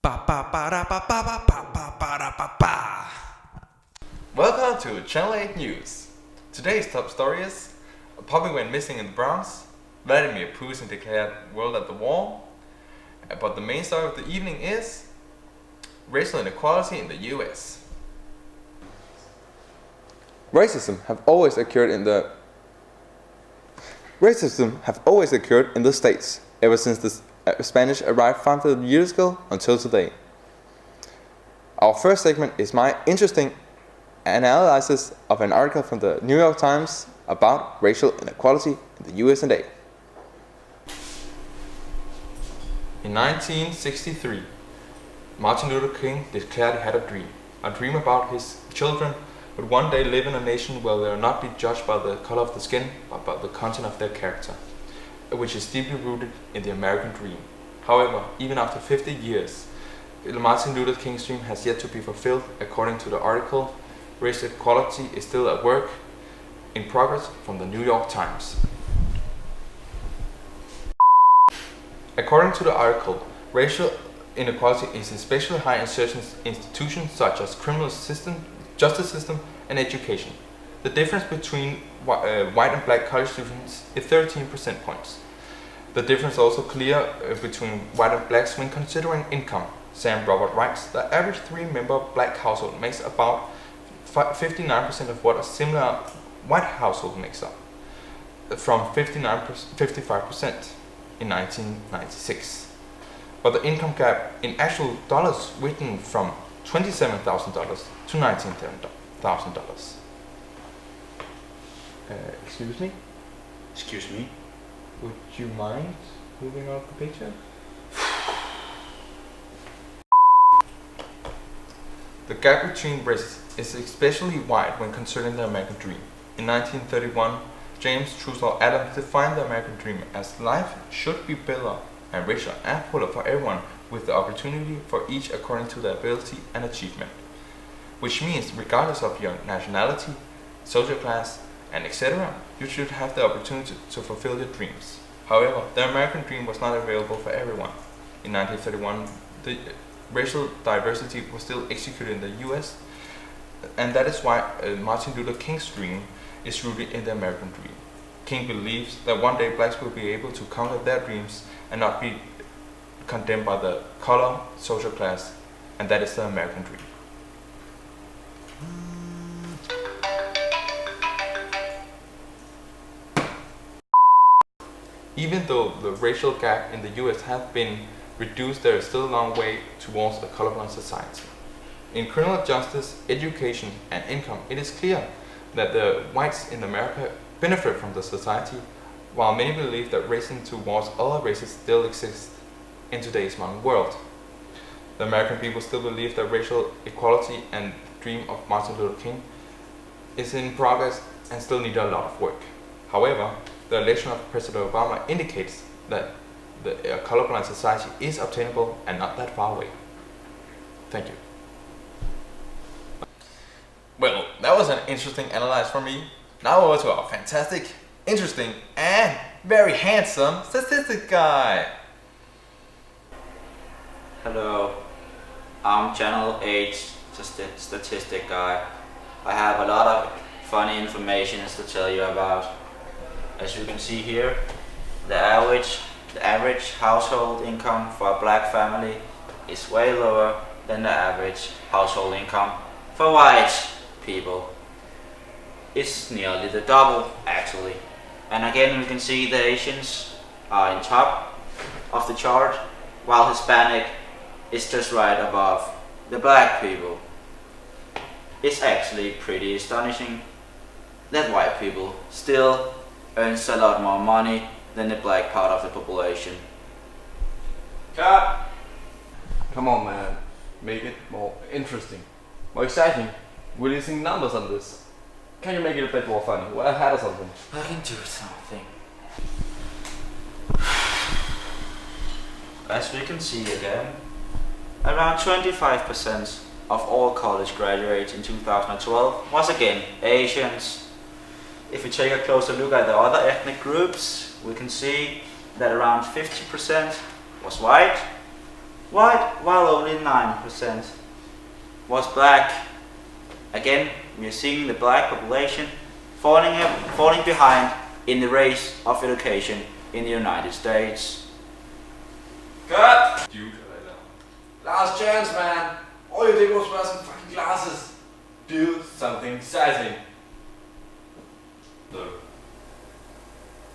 Welcome to Channel 8 News. Today's top story is a puppy went missing in the Bronx, Vladimir Putin declared world at the war, but the main story of the evening is racial inequality in the US. Racism have always occurred in the States ever since the Spanish arrived 500 years ago until today. Our first segment is my interesting analysis of an article from the New York Times about racial inequality in the USA. In 1963, Martin Luther King declared he had a dream about his children would one day live in a nation where they will not be judged by the color of the skin, but by the content of their character, which is deeply rooted in the American dream. However, even after 50 years, Martin Luther King's dream has yet to be fulfilled. According to the article, racial equality is still a work in progress from the New York Times. According to the article, racial inequality is especially high in certain institutions such as criminal system, justice system, and education. The difference between white and black college students is 13 percentage points. The difference is also clear between white and blacks when considering income. Sam Robert writes, the average three-member black household makes about 59% of what a similar white household makes up, from 55% in 1996. But the income gap in actual dollars written from $27,000 to $19,000. Excuse me? Excuse me? Would you mind moving out the picture? The gap between races is especially wide when considering the American dream. In 1931, James Trussell Adams defined the American dream as life should be better and richer and fuller for everyone, with the opportunity for each according to their ability and achievement. Which means regardless of your nationality, social class, and etc., you should have the opportunity to fulfill your dreams. However, the American dream was not available for everyone. In 1931, the racial diversity was still executed in the US, and that is why Martin Luther King's dream is rooted in the American dream. King believes that one day blacks will be able to conquer their dreams and not be condemned by the color, social class, and that is the American dream. Even though the racial gap in the US has been reduced, there is still a long way towards a colorblind society. In criminal justice, education, and income, it is clear that the whites in America benefit from the society, while many believe that racism towards other races still exists in today's modern world. The American people still believe that racial equality and the dream of Martin Luther King is in progress and still need a lot of work. However, the election of President Obama indicates that a colorblind society is obtainable and not that far away. Thank you. Well, that was an interesting analysis from me. Now over to our fantastic, interesting, and very handsome statistic guy. Hello, I'm Channel 8 statistic guy. I have a lot of funny information to tell you about. As you can see here, the average household income for a black family is way lower than the average household income for white people. It's nearly the double actually. And again we can see the Asians are in top of the chart, while Hispanic is just right above the black people. It's actually pretty astonishing that white people still earns a lot more money than the black part of the population. Cut! Come on, man. Make it more interesting, more exciting. We're using numbers on this. Can you make it a bit more funny? Well, I had something. I can do something. As we can see again, around 25% of all college graduates in 2012 was again Asians. If we take a closer look at the other ethnic groups, we can see that around 50% was white, white, while only 9% was black. Again, we are seeing the black population falling behind in the race of education in the United States. Cut! Last chance, man. All you did was wear some fucking glasses. Do something exciting.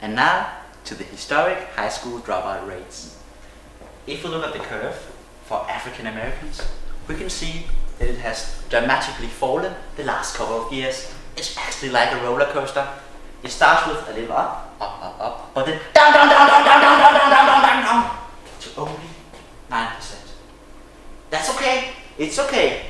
And now to the historic high school dropout rates. If we look at the curve for African Americans, we can see that it has dramatically fallen the last couple of years. It's actually like a roller coaster. It starts with a little up, but then down, to only 9%. That's okay. It's okay.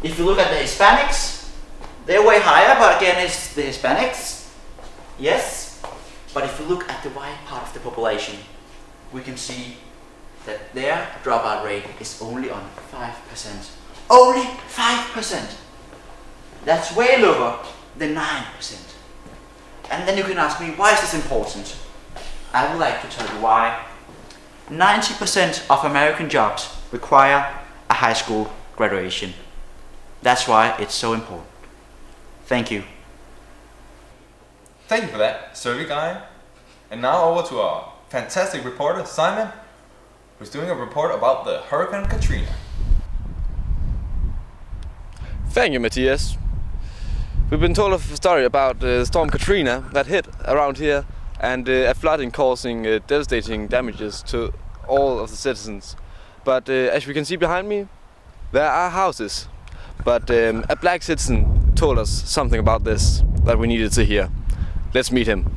If you look at the Hispanics, they're way higher, but again, it's the Hispanics. Yes. But if you look at the white part of the population, we can see that their dropout rate is only on 5%. Only 5%! That's way lower than 9%. And then you can ask me, why is this important? I would like to tell you why. 90% of American jobs require a high school graduation. That's why it's so important. Thank you. Thank you for that, survey guy. And now over to our fantastic reporter, Simon, who's doing a report about the Hurricane Katrina. Thank you, Matthias. We've been told of a story about Storm Katrina that hit around here and a flooding causing devastating damages to all of the citizens. But as we can see behind me, there are houses. But a black citizen told us something about this that we needed to hear. Let's meet him.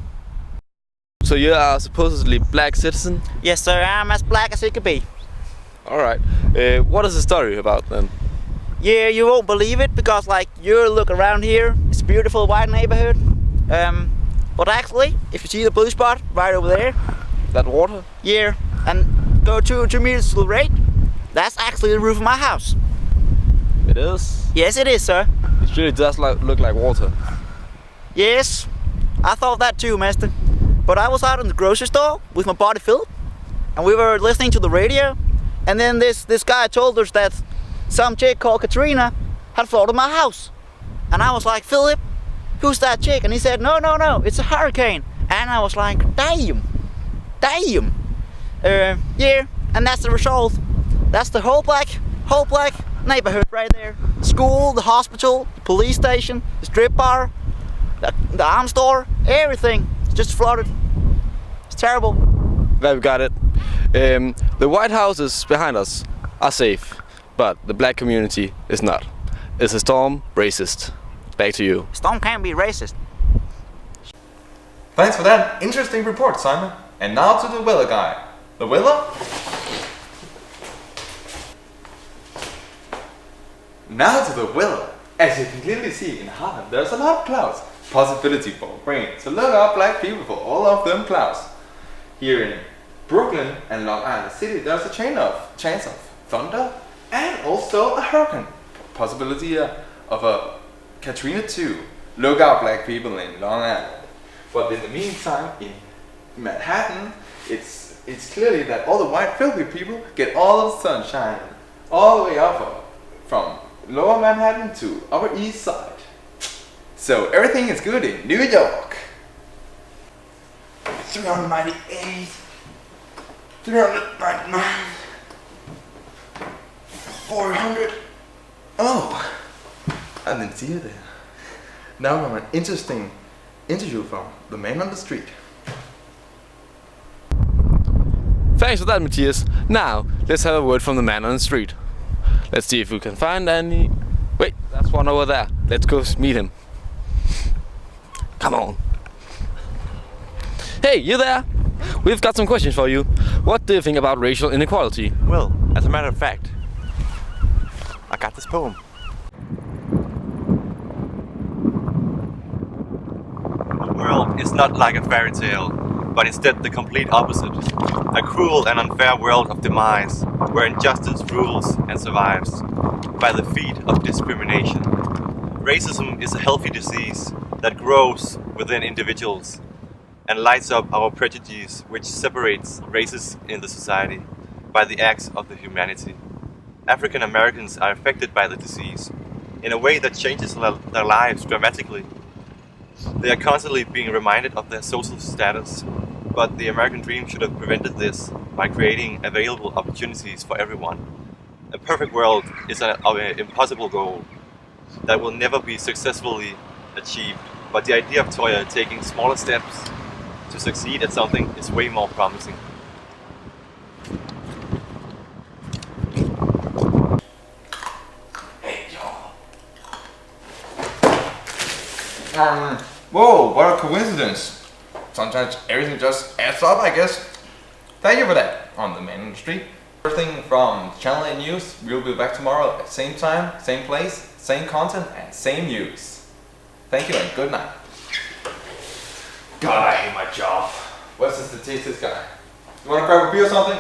So you are supposedly black citizen? Yes, sir. I'm as black as it could be. All right. What is the story about then? Yeah, you won't believe it because, like, you look around here. It's a beautiful white neighborhood. But actually, if you see the blue spot right over there, That water? yeah, and go 2 meters to the right, that's actually the roof of my house. It is. Yes, it is, sir. It really does look like water. Yes, I thought that too, master. But I was out in the grocery store with my buddy Philip, and we were listening to the radio, and then this guy told us that some chick called Katrina had flooded my house. And I was like, Philip, who's that chick? And he said, no, it's a hurricane. And I was like, damn. Yeah, and that's the result. That's the whole black neighborhood right there. School, the hospital, the police station, the strip bar, the arms store, everything. It's just flooded. It's terrible. There we got it. The white houses behind us are safe, but the black community is not. Is the storm racist? Back to you. Storm can't be racist. Thanks for that interesting report, Simon. And now to the weather guy. The weather? Now to the weather. As you can clearly see in Holland, there's a lot of clouds. Possibility for rain. So look out, black people, for all of them clouds. Here in Brooklyn and Long Island City, there's a chance of thunder and also a hurricane. Possibility of a Katrina too. Look out, black people in Long Island. But in the meantime, in Manhattan, it's clearly that all the white filthy people get all of the sunshine all the way up from lower Manhattan to upper east side. So everything is good in New York. 398, 399, 400. Oh, I didn't see you there. Now we have an interesting interview from the man on the street. Thanks for that, Matthias. Now, let's have a word from the man on the street. Let's see if we can find any... Wait, that's one over there. Let's go meet him. Come on. Hey, you there? We've got some questions for you. What do you think about racial inequality? Well, as a matter of fact, I got this poem. The world is not like a fairy tale, but instead the complete opposite. A cruel and unfair world of demise, where injustice rules and survives, by the feet of discrimination. Racism is a healthy disease that grows within individuals and lights up our prejudice which separates races in the society. by the acts of the humanity. African Americans are affected by the disease in a way that changes their lives dramatically. They are constantly being reminded of their social status, but the American dream should have prevented this by creating available opportunities for everyone. A perfect world is an impossible goal that will never be successfully achieved, but the idea of Toya taking smaller steps to succeed at something is way more promising. Whoa, what a coincidence. Sometimes everything just adds up, I guess. Thank you for that on the Man in the Street. First thing from Channel 8 News, we'll be back tomorrow at same time, same place, same content, and same news. Thank you and good night. God, I hate my job. What's the statistics guy? You wanna grab a beer or something?